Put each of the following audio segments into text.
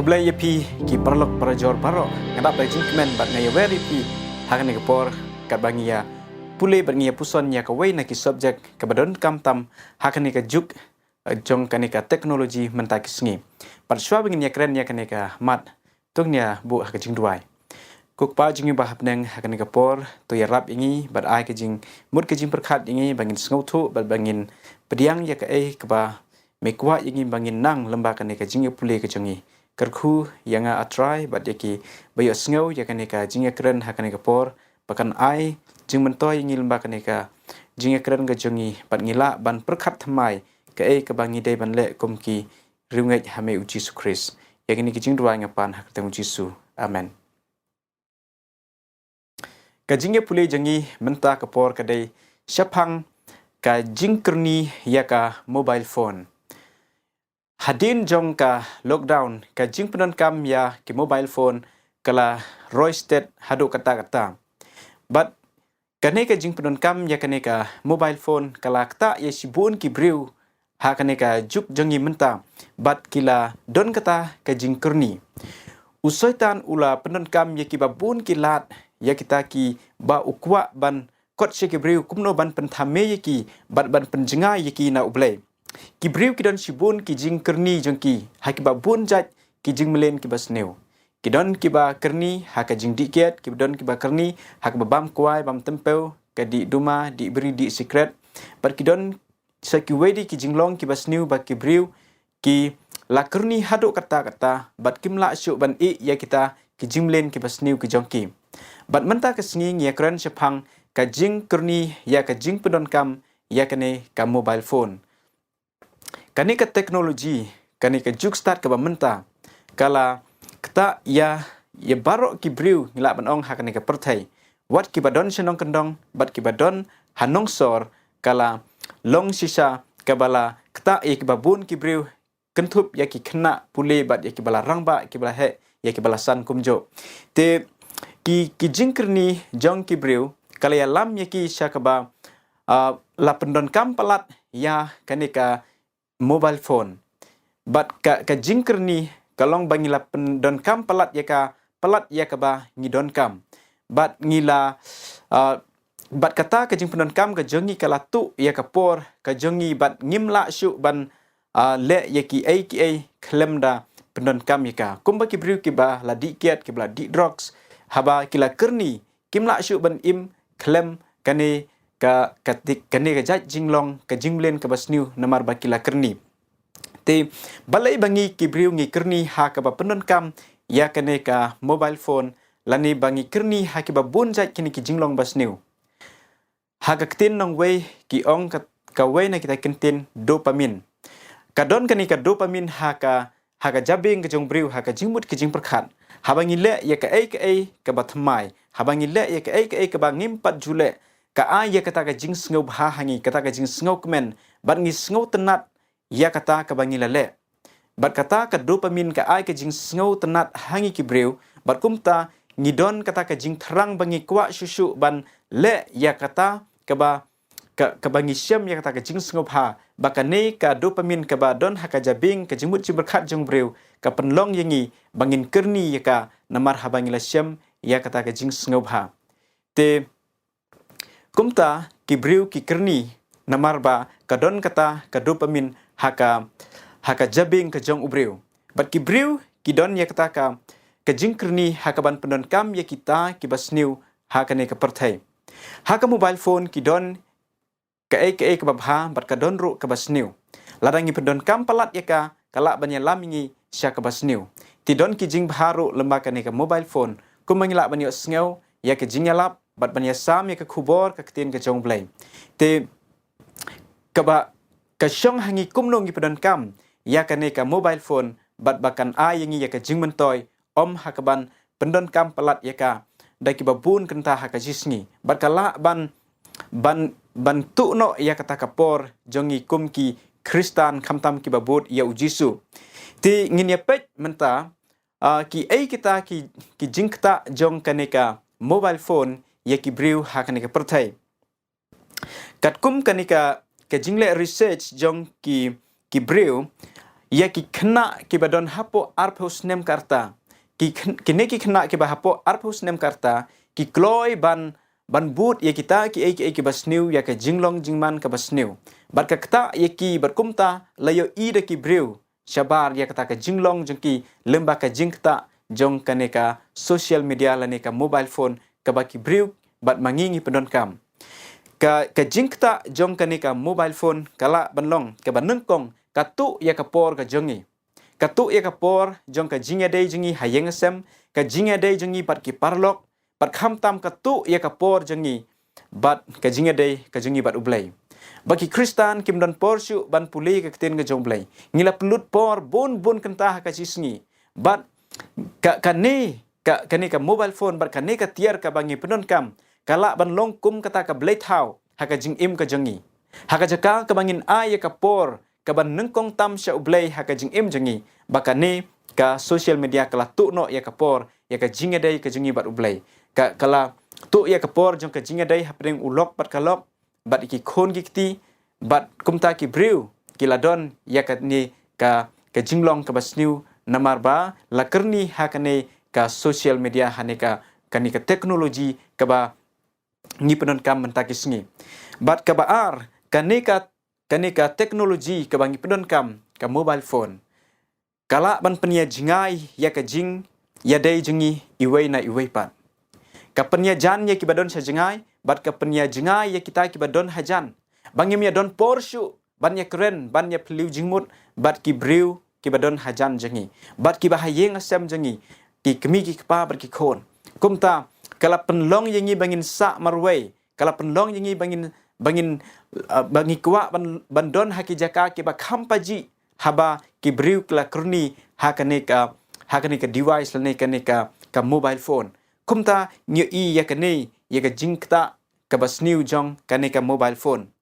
Belai yapi ki perlok perajor barok ngadap bai jingkmen bat ngaya very pi hakan ke por kat bangia pule bat ngia puson nya ka wei na ki subject ka badon kam tam hakan ke juk jong kanika teknologi mentak sngi pat shwa bingin ya kren ya kanika mat tungnya bu hak jing duai kuk pa jingi ba hapneng hakan ke por to ya rap ingi bat ai ke jing mut ke jing perkhat ingi bangin sngo thu bat bangin pediang ya ka ke ba mekwa ingi bangin nang lembah kanika jing pule ke jongi kerku yang atrai bat yaki bayo sngo ya kanika jinga keren hakanika por pakan ai jing mentoy ngil ba kanika jinga keren ga jongi bat ngila ban perkhat thamai ka ke bangi dei ban le komki riungai hame uji su Chris yakini ki jing dua ngapan hak temu Jisu amen ka jinga pule jangi menta ka por ka dei syapang ka jing kerni ya ka mobile phone Hadin jong ka lockdown ka jing penon kam ya ki mobile phone kala roisted hadu kata-kata. But kane ka jing penon kam ya kane ka mobile phone kala kata ya sibun ki briu ha kane ka juk jongi menta but kila don kata ka jing kurni. Usoitan ula penon kam ya ki babun kilat ya kita ki ba ukwa ban kot se ki briu kumno ban penthame ya ki bat ban penjenga ya ki na ublei. Kibriu kidon sibun ki jing kerni jongki hakiba bun jat ki jing melen ki basneu kidon kiba kerni haka jing diket kidon kiba kerni hak babam kuai bam tempeu ka di duma di beri di secret par kidon saki wedi ki jing long ki basneu ba kibriu ki la kerni hadu kata-kata bat kimla syuk ban i ya kita ki jing melen ki basneu ki jongki bat menta ka singing ya kran sepang ka jing kerni ya ka jing pedon kam ya kane ka mobile phone kani ka teknologi kani ka juk start ka bamenta kala kata ya barok ki briu ngila banong hakani ka perthai wat ki badon senong kendong bat ki badon hanong sor kala long sisa kabala kata ki babun ki briu kentup ya ki kena pule bat ya ki bala rangba ki bala he ya ki bala san kumjo te ki jingkerni jong ki briu kala ya lam ya ki syakaba la pendon kam palat ya kani ka mobile phone bat ka jingker ni kalong bangila pendon kam palat ya ka ba ngidon kam bat ngila bat kata ka jing pendon kam ka jongi kala tu ya ka por ka jongi bat ngimla syu ban le ya ki ai klemda pendon kam ya ka kumba ki briu ki ba la dikiat ki bla di drugs haba kila kerni kimla syu ban im klem kane ka katik kane ka jat jinglong ka jinglen ka basniu namar bakila kerni te balai bangi kibriu ngi kerni ha ka ba pendon kam ya kane ka mobile phone lani bangi kerni ha ki ba bun jat kini ki jinglong basniu ha ka ktin nong wei ki ong ka wei na kita kentin dopamine kadon kani ka dopamine ha ka jabing ka jong briu ha ka jingmut ki jing perkhat ha bangi le ya ka ai ka ba thamai ha bangi le ya ka ai ka ba ngimpat jule ka ya kata ka jing sngo bha hangi kata ka jing sngo kmen bat ngi sngo tenat ya kata ka bangi lale bat kata ka dopamine ka ka jing sngo tenat hangi ki breu bat kumta ngidon kata ka jing terang bangi kwa susu ban le ya kata ka ba ka bangi syam ya kata ka jing sngo bha bakane ka dopamine ka ba don haka jabing ka jingmut berkhat jong breu ka penlong yangi bangin kerni ya ka namar ha bangi la syam ya kata ka jing sngo bha te kumta kibriu ki kerni namarba kadon kata ka dopamine haka jabing ka jong ubriu bat kibriu kidon ya kata ka jingkerni haka ban pendon kam ya kita ki basniu haka ne ka perthai haka mobile phone kidon ka ka babha bat kadon ru ka basniu ladangi pendon kam palat ya ka kala banya lamingi sya ka basniu tidon ki jing bharu lembaga ne ka mobile phone kumangila banyo sngew ya ka jingalap bat banya sam ya ka khubor ka ktin ka jong blai te kaba ka syong hangi kumnong gi pedon kam ya ka ne ka mobile phone bat bakan yangi ya ka jing mentoy om hakaban pendon kam pelat ya ka dai ki babun kenta ha ka jisngi bat kala ban tu no ya kata ka por jongi kum ki kristan khamtam ki babut ya ujisu ti ngin ya pet menta ki kita ki jing kta jong ka ne ka mobile phone ya ki briu ha kanika perthai kat kum kanika ka jingle research jong ki briu ia ki kena ki badon hapo arphus nem karta kini ki kena ki ba hapo arphus nem karta ki kloi ban but ia kita ki basniu ya ka jinglong jingman ka basniu bat ka kta ia ki berkumta layo I de ki breu shabar ya kata ka jinglong jengki lemba ka jingta jong kaneka social media laneka mobile phone ka baki breu bat mangingi pendon kam ka jingta jong kaneka mobile phone kala banlong ka banengkong katu ya kapor ka jongi katu ya kapor jong ka jinga dei jengi hayeng sem ka jinga dei jengi bat ki parlok bat kham tam katu ya kapor jengi bat ka jinga dei ka jengi bat ublai bagi Kristan kim don porsu ban puli ka keten ka jong blai ngila pelut por bon kentah ka sisngi bat ka ni ka mobile phone bat ka ni ka tiar ka bangi penon kam kala ban long kum kata ka blai thau haka jing im ka jengi haka jaka ka bangin ay ka por ka ban nengkong tam sya ublai haka jing im jengi baka ni ka social media kala tu no ya ka por ya ka jinga dai ka jengi bat ublai kala tu ya ka por jong ka jinga dai hapring ulok bat kalok bat iki khon gikti bat kumta ki breu kiladon ya ka ni ka jinglong ka basniu namar ba lakerni hakane ka social media haneka kani ka teknologi ka ba ni penon kam mentakisngi bat ka baar kaneka teknologi ka bangi penon kam ka mobile phone kala ban penia jingai ya ka jing ya dai jingi iwei na iwei pat ka penia jan ya ki badon sa jingai bat ka penia jingai ya kita ki badon hajan bangi mia don porshu ban ya keren ban ya peliu jingmut bat ki breu ki badon hajan jengi bat ki bahayeng asam jengi ki kemi ki kpa bat ki khon kumta kala penlong yengi bangin sa marwei kala penlong yengi bangi kwa bandon haki jaka ki ba khampaji haba ki breu kala kurni hakane ka device lane ka mobile phone kumta nyu I yakane yaga jingta ka basniu jong kane ka mobile phone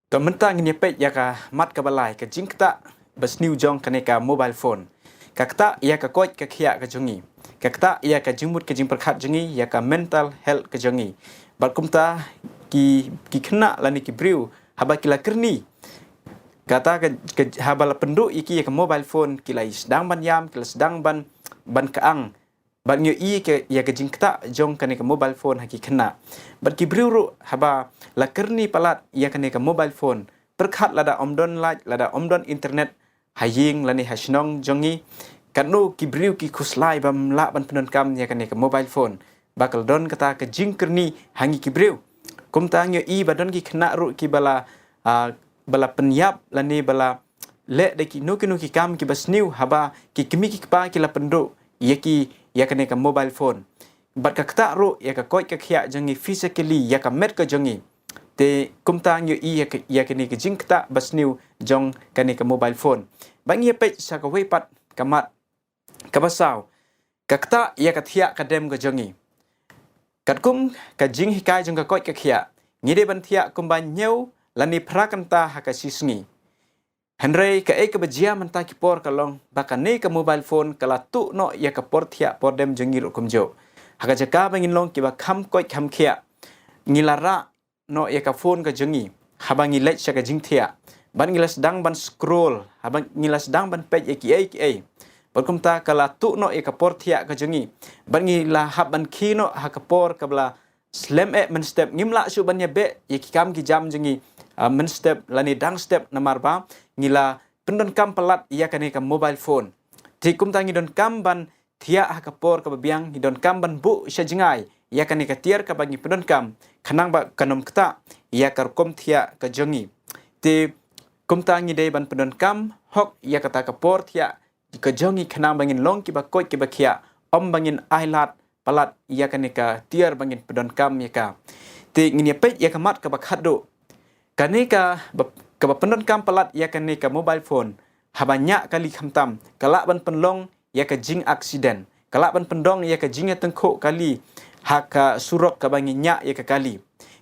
to mentang ni pet yaka mat ka balai ka jingta basniu jong kane ka mobile phone kakta yaka koi ka khia ka jongi kakta yaka jingmut ka jing perkhat jongi yaka mental health ka jongi bat kumta ki khna lani ki breu haba kila kerni kata ka habala penduk iki yaka mobile phone kila sedang ban yam kila sedang ban kaang bat nyu I ke ya ke jingta jong kane ka mobile phone haki khna bat ki breu haba la kerni palat ya kane ka mobile phone perkhat lada omdon like lada omdon internet haying lani hasnong jongi kanu ki breu ki khuslai bam la ban penon kam ya kane ka mobile phone bakal don kata ka jing kerni hangi ki breu kumta nyu I badon ki khna ru ki bala penyap lani bala le de ki nuki kam ki basniu haba ki kemi ki pa ki la penduk ya kane ka mobile phone bat ka kta ru ya ka koi ka khia jangi physically ya ka met ka jangi te kumta nyu I ya kane ka jing kta basniu jong kane ka mobile phone bangi pe sa ka wei pat kamat ka basau ka kta ya ka thia ka dem ka jangi kat kum ka jing hikai jong ka koi ka khia ngide ban thia kum ban nyeu lani prakanta haka sisngi Henry ka ka bajia menta ki por kalong bakane ka mobile phone kala tu no ya ka por thia por dem jengi ru kumjo haka jaka bangin long ki ba kham koi kham khia ngilara no ya ka phone ka jengi habangi lech ka jing thia ban ngilas dang ban scroll habang ngilas dang ban page ki berkumta kala tu no ya ka por thia ka jengi ban ngila haban kino haka por ka bla slam men step ngimla su ban ya be ya ki kam ki jam jengi men step lani dang step namar ba ngila pendon kam pelat ia kane ka mobile phone ti kum tangi don kam ban thia ha ka por ka biang don kam ban bu sha jingai ia kane ka tiar ka bangi pendon kam khanang ba kanom kta ia kar kom thia ka jongi ti kum tangi dei ban pendon kam hok ia kata ka por thia ka jongi khanang bangin long ki ba koi ki ba khia om bangin ailat palat ia kane ka tiar bangin pendon kam ya ka ti ngini pe ia ka mat ka ba khado kane ka pendon kam pelat ya kane ka mobile phone habanya kali khamtam kala ban penlong ya ka jing accident kala ban pendong ya ka jing tengkho kali haka surok ka bangi nya ya ka kali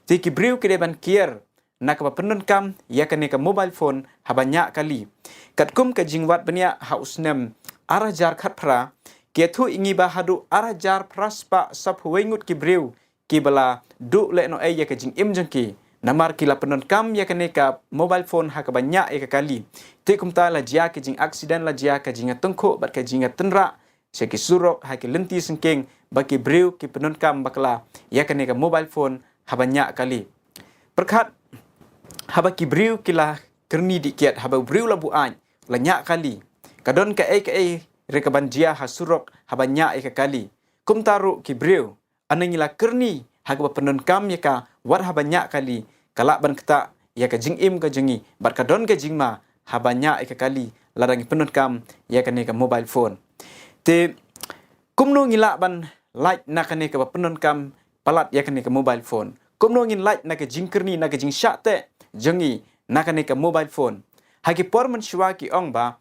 ti ki breu ke ban kier nak ba pendon kam ya kane ka mobile phone habanya kali katkum ka jingwat bania hausnem arajar khat phra ke thu ingi ba hadu arajar praspa sap wengut ki breu ki bala du le no ya ka jing im jangki namar kila penon kam ya kane ka mobile phone ha ka banyak ya kali te kumta la jia ke jing accident la jia ka jinga tengko bat ka jinga tenra seki surok ha ke lenti sengkeng baki breu ki penon kam bakla ya kane ka mobile phone ha banyak kali perkat ha baki breu kila kerni dikiat ha breu la bu an la nyak kali kadon ka rekaban jia ha surok ha banyak ya kali kumtaru ki breu anangila kerni hagba penon kam ya ka war ha banyak kali kalak ban kata ya ka jing im ka jengi bat ka don ka jing ma ha banyak ka kali larangi penon kam ya ka ne ka mobile phone te kumno ngila ban like na ka ne ka penon kam palat ya ka ne ka mobile phone kumno ngin like na ka jing kerni na ka jing syate jengi na ka ne ka mobile phone hagi por man shwa ki ong ba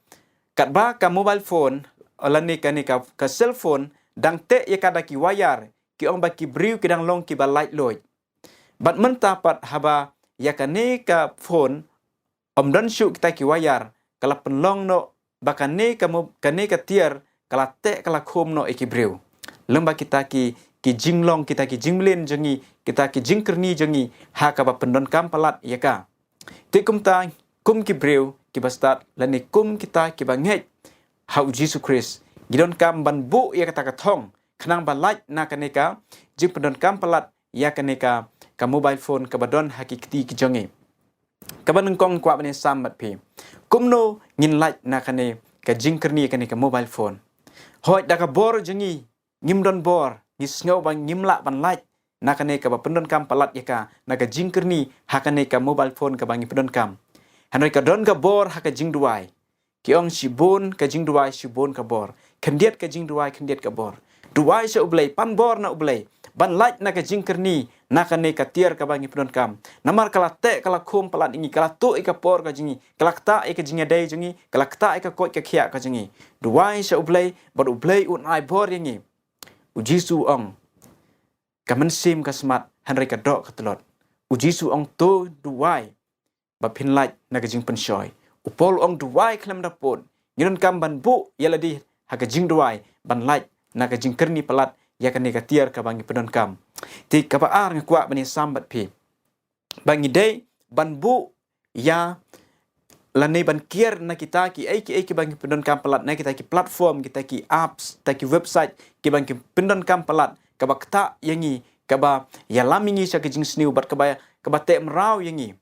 kat ba ka mobile phone alani ka ne ka cell phone dang te ya ka daki wayar ki ong ba ki briu ki dang long ki ba light loy bat menta pat haba ya ka ne ka phone dan syu kita ki wayar kala penlong no bakane ka tier kala te kala khom no ki briu lemba kita ki jinglong kita ki jinglen jengi kita ki jingkerni jengi ha ka ba pendon kam palat ya ka te kumta kum ki briu ki ba start lani kum kita ki ba ngej ha Jesus Christ gidon kam ban bu ya kata ka thong khnang ba light na kaneka jing pendon kam palat ya kaneka ka mobile phone ka badon hakikti ki jonge ka ban kong kwa bane sambat phi kumno ngin light na kane ka jing kerni kaneka mobile phone hoi da ka bor jengi ngim don bor ni sngo bang ngimla ban light na kaneka ba pendon kam palat ya ka na ka jing kerni ha kaneka mobile phone ka bangi pendon kam hanoi ka don ka bor ha ka jing duai kiong shibon ka jing duai shibon ka bor kendiat ka jing duai kendiat ka bor duai se ublei pan bor na ublei ban light na ka jing kerni na ka ne ka tier ka bangi penon kam namar kala te kala khom palat ingi kala tu ika por ka jingi kala kta ika jinga dai jingi kala kta ika kot ka khia ka jingi duai se ublei bad ublei un ai bor ingi ujisu ong ka mensim ka smat hanrei ka dok ka telot ujisu ong to duai ba pin light na ka jing pensoi upol ong duai klam da pot ngiron kam ban bu yaladi ha ka jing duai ban light na ka jing kerni palat ya ka ne ka tier ka bangi pedon kam ti ka ba ar ngkwa bani sambat phi bangi dei ban bu ya lane ban kier na kita ki ki bangi pedon kam palat na kita ki platform kita ki apps ta ki website ki bangi pedon kam palat ka ba kta yangi ka ba ya lamingi sa ka jing sniu bat ka ba te mrau yangi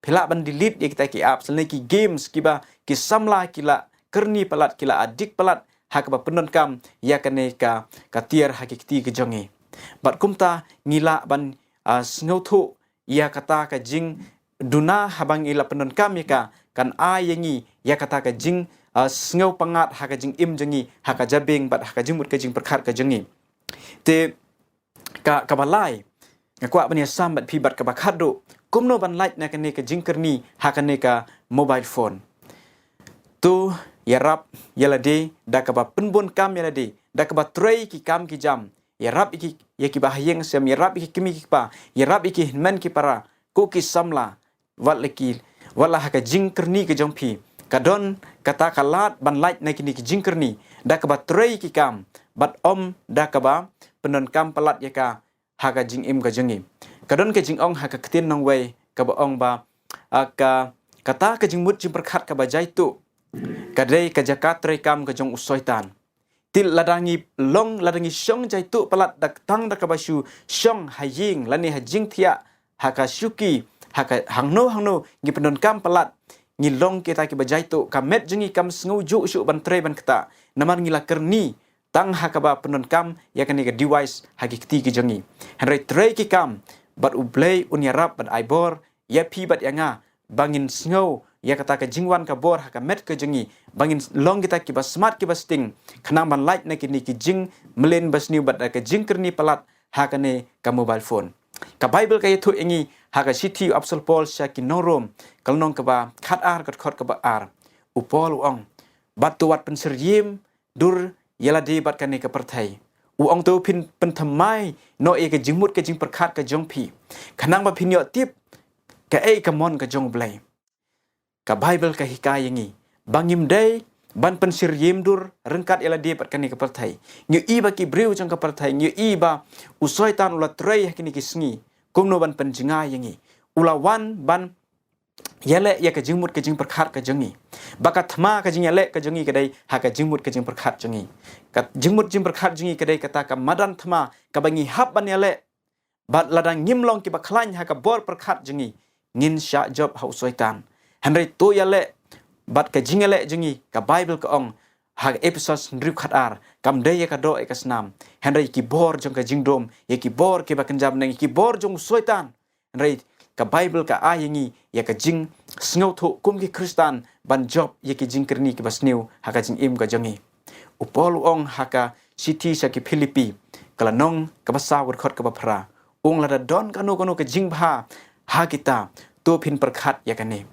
phila ban delete ya kita ki apps lane ki games ki ba ki samla kila kerni palat kila adik palat hak ba penon kam ya kane ka tier hakikti ke jongi bat kumta ngila ban snothu ya kata ka jing duna habang ila penon kam ya ka kan ayangi ya kata ka jing sngo pangat hak jing im jengi hak jabing bat hak jimut ka jing perkhat ka jengi te ka balai ngakwa ban ya sambat pi bat ka bakhado kumno ban light na kane ka jing kerni hak kane ka mobile phone tu yarap yalade dakaba penbon kam yalade dakaba trei ki kam ki jam yarap iki yaki bahayeng sem yarap iki kimi ki pa yarap iki men ki para ko ki samla walaki wala haka jingkerni ke jompi kadon kata kalat ban light na kini ki jingkerni dakaba trei ki kam bat om dakaba penon kam palat yaka haka jing im ka jengi kadon ke jing ong haka ketin nong wei ka ba ong ba ka kata ke jing mut jing perkhat ka ba jaitu kadai ka jakat rekam ka jong usoitan til ladangi long ladangi syong jaitu palat dak tang dak basu syong haying lani hajing thia haka syuki haka hangno ngi pendon kam palat ngi long kita ki bajaitu kamet jengi kam snguju usuk ban tre ban kata namar ngila kerni tang haka ba pendon kam yakani ka device hakikti ki jengi henry tre ki kam bat ublei unyarap ban aibor ya pi bat yanga bangin snow ya kata ka jingwan ka bor haka met ka jengi bangin long kita ki ba smart ki ba sting khnang ban light na kini ki jing melen bas new bat ka jingkerni palat haka ne ka mobile phone ka bible ka yethu engi haka city apsol paul sha ki norom kalnong ka ba khat ar ka khot ka ba ar upol ong bat tu wat penseryim dur yala de bat ka ne ka perthai ong tu pin pen thamai no e ka jingmut ka jing perkhat ka jong phi khnang ba phin yo tip ka ka mon ka jong blai ka bible ka hikayangi bangim dei ban pensir yemdur rengkat ela dia pat kani ka perthai nyu i ba ki breu jang ka perthai nyu i ba usoi tan ula trei kini ki sngi kumno ban penjinga yangi ulawan ban yale ya ka jingmut ka jing perkhat ka jengi baka thma ka jing yale ka jengi kadai ha ka jingmut ka jing perkhat jengi ka jingmut jing perkhat jengi kadai kata ka madan thma ka bangi hap ban yale bat ladang ngimlong ki baklan ha ka bor perkhat jengi ngin sya job hau soitan henry to yale bat ka jing yale jengi ka bible ka ong ha episode ndru khat ar kam de ya ka do e ka snam henry ki bor jong ka jing dom ye ki bor ki bakanjam nang ki bor jong soitan henry ka Bible ka ayangi ya ka jing sngo tho kum ki Kristan ban job ya ki jing kerni ki basniu ha ka jing im ka jangi upol ong ha ka city sa ki Philippi kala nong ka basa wor khot ka bapra ong la don kanu ka jing bha ha kita to phin perkhat ya ka ne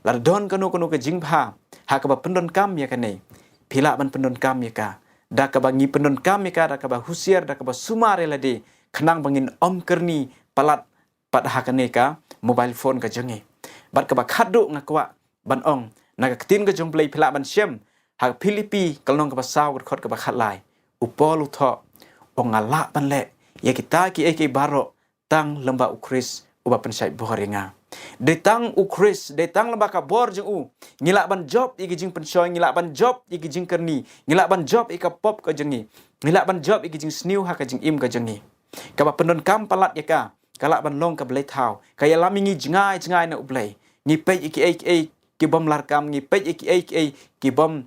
la don kanu ka jing bha ha ka ba pendon kam ya ka ne phila ban pendon kam ya ka da ka bangi pendon kam ya ka da ka ba husiar da ka ba sumare la de khnang bangin om kerni palat pat hakane ka mobile phone ka jangi bat ka ba khadu ngakwa ban ong naga tin ka jong play phila ban shem ha Philippi kalnong ka ba saw khot ka ba khat lai upolu tho ong ala ban le ya kita ki eke baro tang lamba ukris uba pensai boringa de tang ukris de tang lamba ka bor jeng u ngila ban job igi jing pensoy ngila ban job igi jing kerni ngila ban job ika pop ka jengi ngila ban job igi jing snew ha ka jing im ka jengi ka ba pendon kam palat ya ka kala ban long ka blai thau kaya lami ngi jingai na ublai ngi pe iki ki bom larkam ngi pe iki ki bom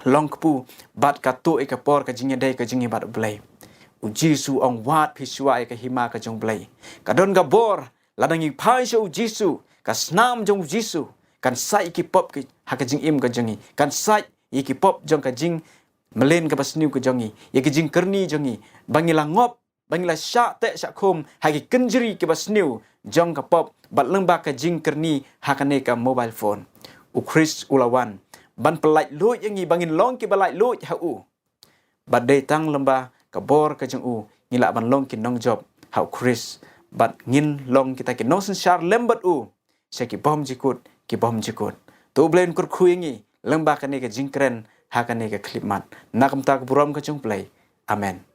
long kpu bat ka tu ka por ka jingya dai ka jingi bat ublai u jisu ong wat phiswa ka hima ka jong blai ka don ga bor ladang ngi phai shu jisu ka snam jong jisu kan sai ki pop ki ha ka jing im ka jingi kan sai iki pop jong ka jing melen ka basniu ka jongi ye ka jing kerni jongi bangila ngop bangla sya te sya khom hagi kenjeri ke basniu jong ka pop bat lengba ka jing kerni hakane ka mobile phone u Chris ulawan ban pelai lu yangi bangin long ki balai lu ha u bat de tang lemba ka bor ka jeng u ngila ban long ki nong job ha Chris bat ngin long kita ki no sen shar lembat u se ki bom jikut tu blen kur khuingi lemba ka ne ka jing kren hakane ka klipmat nakam ta ka buram ka jong play amen.